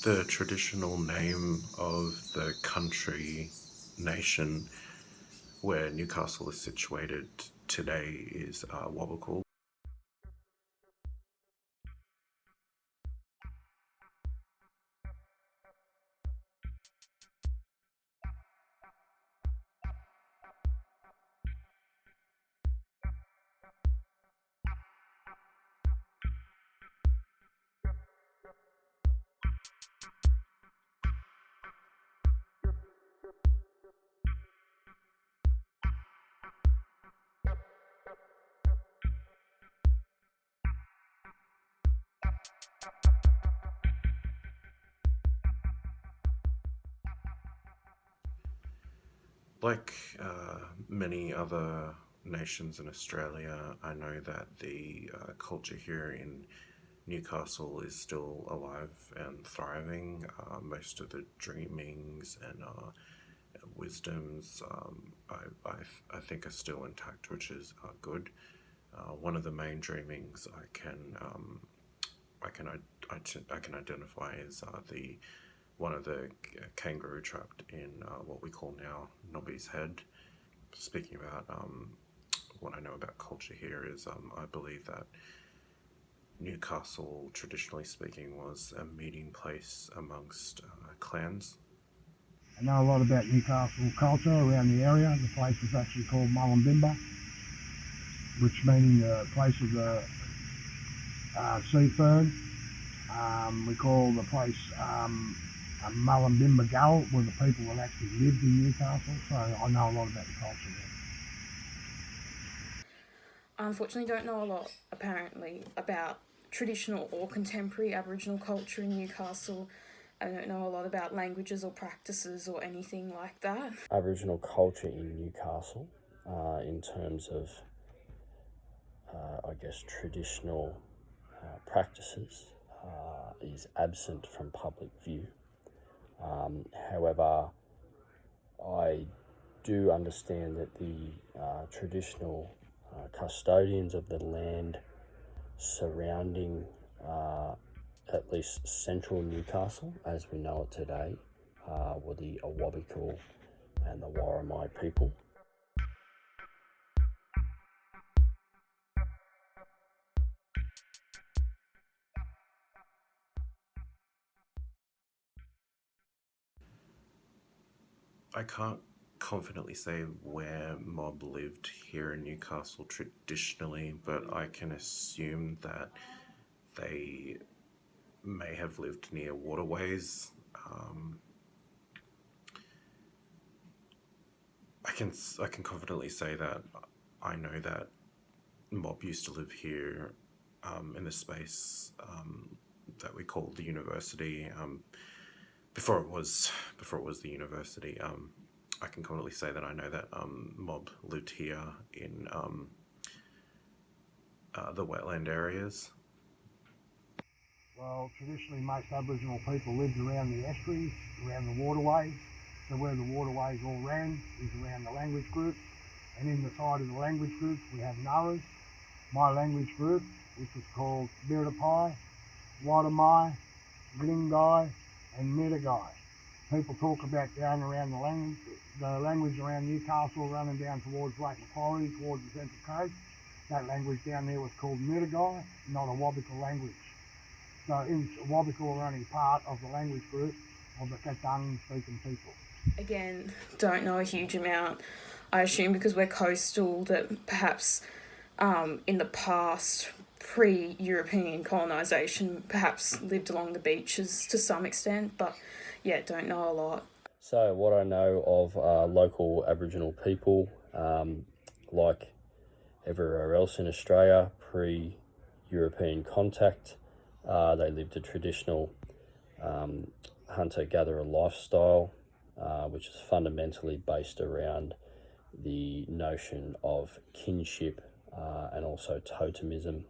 The traditional name of the country, nation, where Newcastle is situated today is Awabakal. Like many other nations in Australia, I know that the culture here in Newcastle is still alive and thriving. Most of the dreamings and wisdoms, I think, are still intact, which is good. One of the main dreamings I can identify as the one of the kangaroo trapped in what we call now Nobby's Head. Speaking about what I know about culture here is I believe that Newcastle, traditionally speaking, was a meeting place amongst clans. I know a lot about Newcastle culture around the area. The place is actually called Mullumbimba, which meaning the place of the sea fern. We call the place Mullumbimba Gull, were the people that actually lived in Newcastle, so I know a lot about the culture there. I unfortunately don't know a lot, apparently, about traditional or contemporary Aboriginal culture in Newcastle. I don't know a lot about languages or practices or anything like that. Aboriginal culture in Newcastle, in terms of, I guess, traditional practices, is absent from public view. However, I do understand that the traditional custodians of the land surrounding at least central Newcastle, as we know it today, were the Awabakal and the Warramai people. I can't confidently say where mob lived here in Newcastle traditionally, but I can assume that they may have lived near waterways. I can confidently say that I know that mob used to live here in the space that we call the university. Before it was the university, I can confidently say that I know that mob lived here in the wetland areas. Well, traditionally most Aboriginal people lived around the estuaries, around the waterways. So where the waterways all ran is around the language groups. And in the side of the language groups we have Narras, my language group, which was called Biripai, Watamai, Glingai and Midagai. People talk about down around the language around Newcastle running down towards Lake Macquarie, towards the Central Coast. That language down there was called Midagai, not a Awabakal language. So in Awabakal are only part of the language group of the Katangan speaking people. Again, don't know a huge amount. I assume because we're coastal that perhaps in the past, pre-European colonisation, perhaps lived along the beaches to some extent, but yeah, don't know a lot. So what I know of local Aboriginal people, like everywhere else in Australia, pre-European contact, they lived a traditional hunter-gatherer lifestyle, which is fundamentally based around the notion of kinship and also totemism.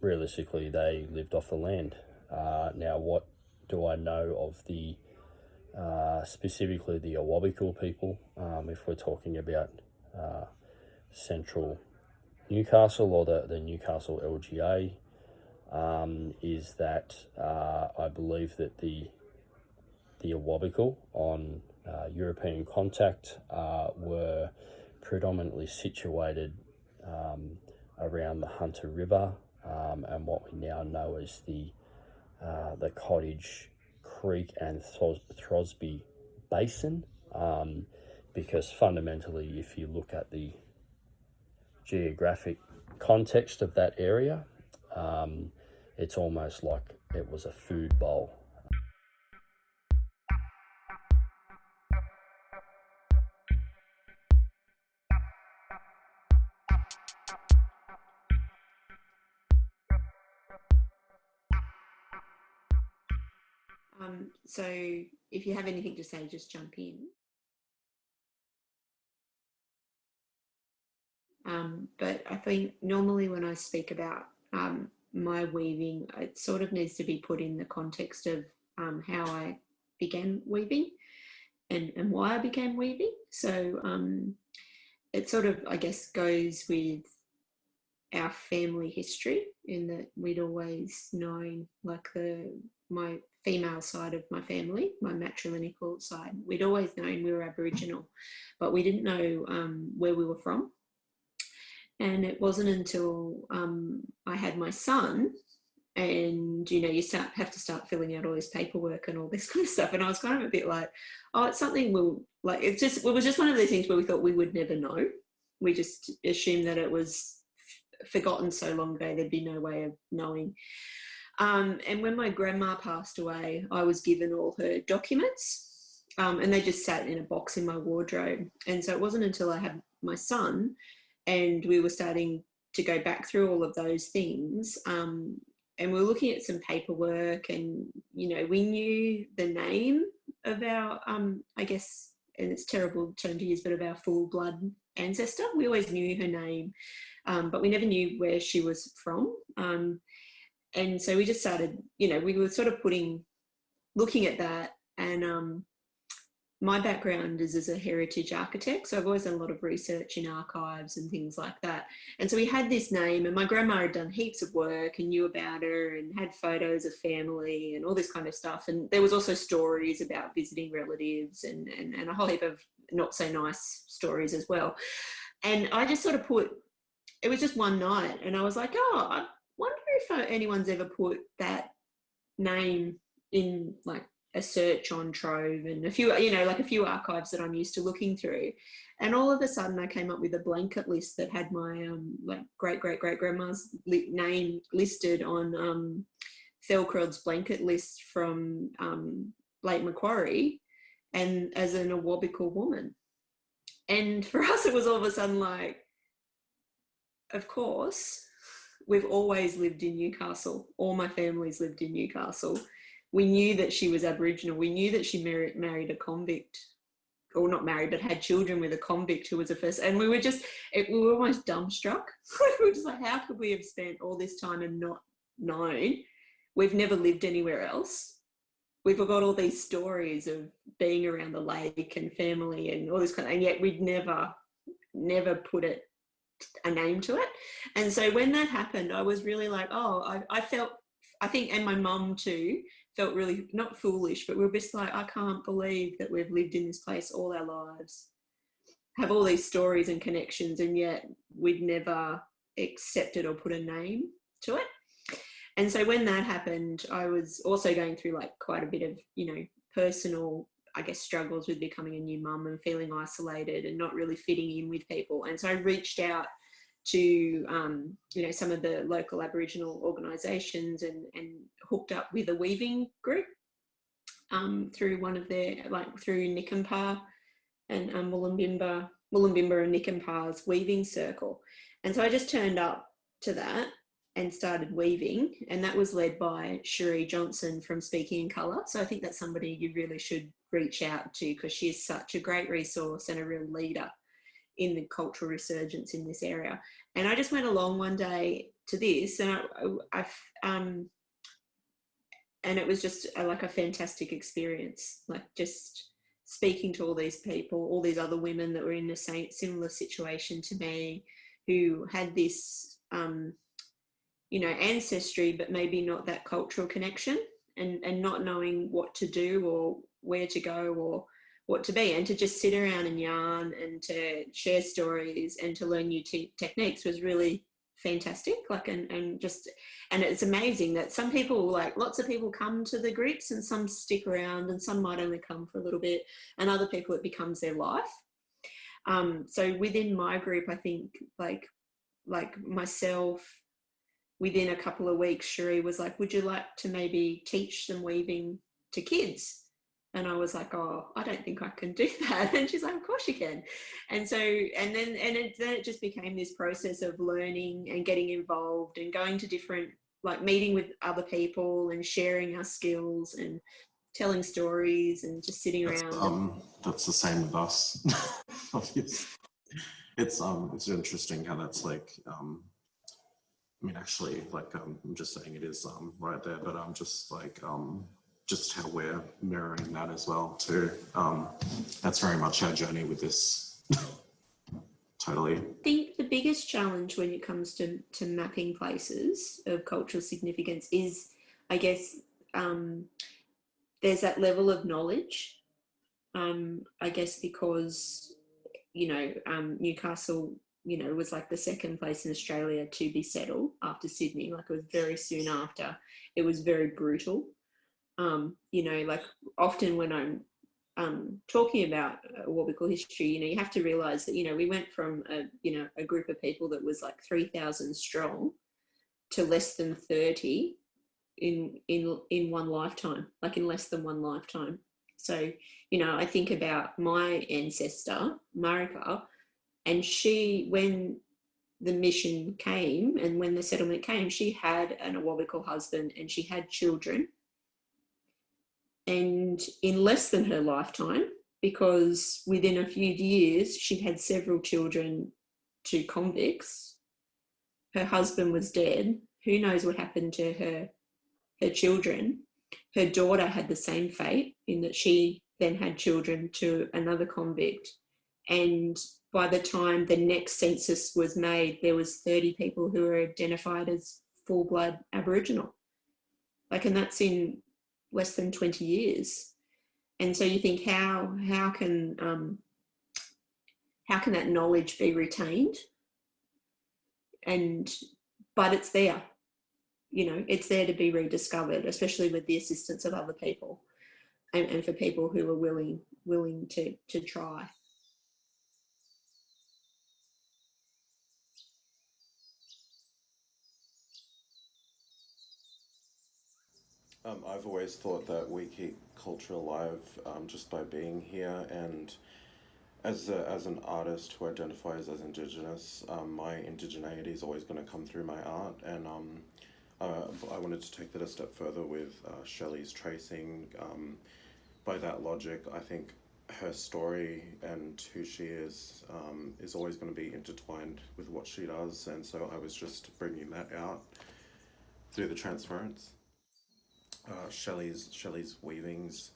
Realistically, they lived off the land. Now, what do I know of the specifically the Awabakal people, if we're talking about central Newcastle or the Newcastle LGA? is that I believe that the Awabakal on European contact were predominantly situated around the Hunter River and what we now know as the Cottage Creek and Throsby Basin, because fundamentally, if you look at the geographic context of that area, it's almost like it was a food bowl. So if you have anything to say, just jump in. But I think normally when I speak about my weaving, it sort of needs to be put in the context of how I began weaving and why I began weaving. So it sort of, I guess, goes with our family history in that we'd always known, like my female side of my family, my matrilineal side, we'd always known we were Aboriginal, but we didn't know where we were from. And it wasn't until I had my son, and you have to start filling out all this paperwork and all this kind of stuff. And I was kind of a bit like, oh, it's something it was just one of those things where we thought we would never know. We just assumed that it was forgotten so long ago there'd be no way of knowing. And when my grandma passed away, I was given all her documents, and they just sat in a box in my wardrobe. And so it wasn't until I had my son and we were starting to go back through all of those things, and we were looking at some paperwork, and we knew the name of our I guess, and it's a terrible term to use, but of our full blood ancestor. We always knew her name, but we never knew where she was from. And so we just started, we were sort of looking at that. And my background is as a heritage architect. So I've always done a lot of research in archives and things like that. And so we had this name, and my grandma had done heaps of work and knew about her and had photos of family and all this kind of stuff. And there was also stories about visiting relatives and a whole heap of not so nice stories as well. And I just sort of it was just one night, and I was like, oh, I wonder if anyone's ever put that name in like a search on Trove and a few archives that I'm used to looking through. And all of a sudden I came up with a blanket list that had my great-great-great-grandma's name listed on Thelcrod's blanket list from Lake Macquarie, and as an Awabakal woman. And for us, it was all of a sudden like, of course, we've always lived in Newcastle. All my family's lived in Newcastle. We knew that she was Aboriginal. We knew that she married a convict, or not married, but had children with a convict who was a first. And we were almost dumbstruck. We were just like, how could we have spent all this time and not known? We've never lived anywhere else. We've got all these stories of being around the lake and family and all this kind of, and yet we'd never put a name to it. And so when that happened, I was really like, oh, I felt, I think, and my mum too, felt really, not foolish, but we were just like, I can't believe that we've lived in this place all our lives, have all these stories and connections, and yet we'd never accepted or put a name to it. And so when that happened, I was also going through like quite a bit of, personal, I guess, struggles with becoming a new mum and feeling isolated and not really fitting in with people. And so I reached out to, some of the local Aboriginal organisations and hooked up with a weaving group through one of their, through Nikampa and Mullumbimba and Nikampa's weaving circle. And so I just turned up to that and started weaving, and that was led by Cherie Johnson from Speaking in Colour. So I think that's somebody you really should reach out to, because she is such a great resource and a real leader in the cultural resurgence in this area. And I just went along one day to this, and and it was just like a fantastic experience, like just speaking to all these people, all these other women that were in a similar situation to me, who had this ancestry, but maybe not that cultural connection, and not knowing what to do or where to go or what to be, and to just sit around and yarn and to share stories and to learn new techniques was really fantastic. And it's amazing that some people, like lots of people, come to the groups, and some stick around, and some might only come for a little bit, and other people it becomes their life. So within my group, I think like myself, within a couple of weeks, Cherie was like, would you like to maybe teach some weaving to kids? And I was like, oh, I don't think I can do that. And she's like, of course you can. And so, then it just became this process of learning and getting involved and going to different, like meeting with other people and sharing our skills and telling stories and just sitting around. That's the same with us. Obviously. It's interesting how that's like, I mean, actually, like, I'm just saying it is right there, but I'm just like, just how we're mirroring that as well too. That's very much our journey with this. Totally. I think the biggest challenge when it comes to mapping places of cultural significance is, I guess, there's that level of knowledge. I guess because, Newcastle, was like the second place in Australia to be settled after Sydney. Like, it was very soon after. It was very brutal. Like often when I'm talking about Awabakal history, you have to realise that, we went from a group of people that was like 3,000 strong to less than 30 in one lifetime, like in less than one lifetime. So, I think about my ancestor, Marika, and she, when the mission came and when the settlement came, she had an Awabakal husband and she had children. And in less than her lifetime, because within a few years she'd had several children to convicts, her husband was dead. Who knows what happened to her children? Her daughter had the same fate, in that she then had children to another convict. And by the time the next census was made, there was 30 people who were identified as full-blood Aboriginal. And that's in less than 20 years. And so you think, how can that knowledge be retained? But it's there. It's there to be rediscovered, especially with the assistance of other people, and for people who are willing to try. I've always thought that we keep culture alive just by being here, and as an artist who identifies as Indigenous, my indigeneity is always going to come through my art, and I wanted to take that a step further with Shelly's tracing. By that logic, I think her story and who she is always going to be intertwined with what she does, and so I was just bringing that out through the transference. Shelly's weavings,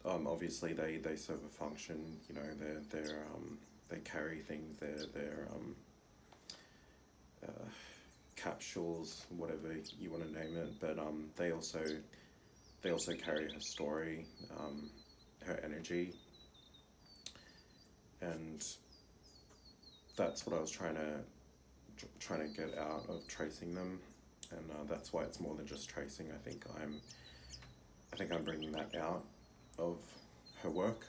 obviously they serve a function. They carry things. They're capsules, whatever you want to name it. But they also carry her story, her energy, and that's what I was trying to get out of tracing them. And that's why it's more than just tracing. I think I'm bringing that out of her work.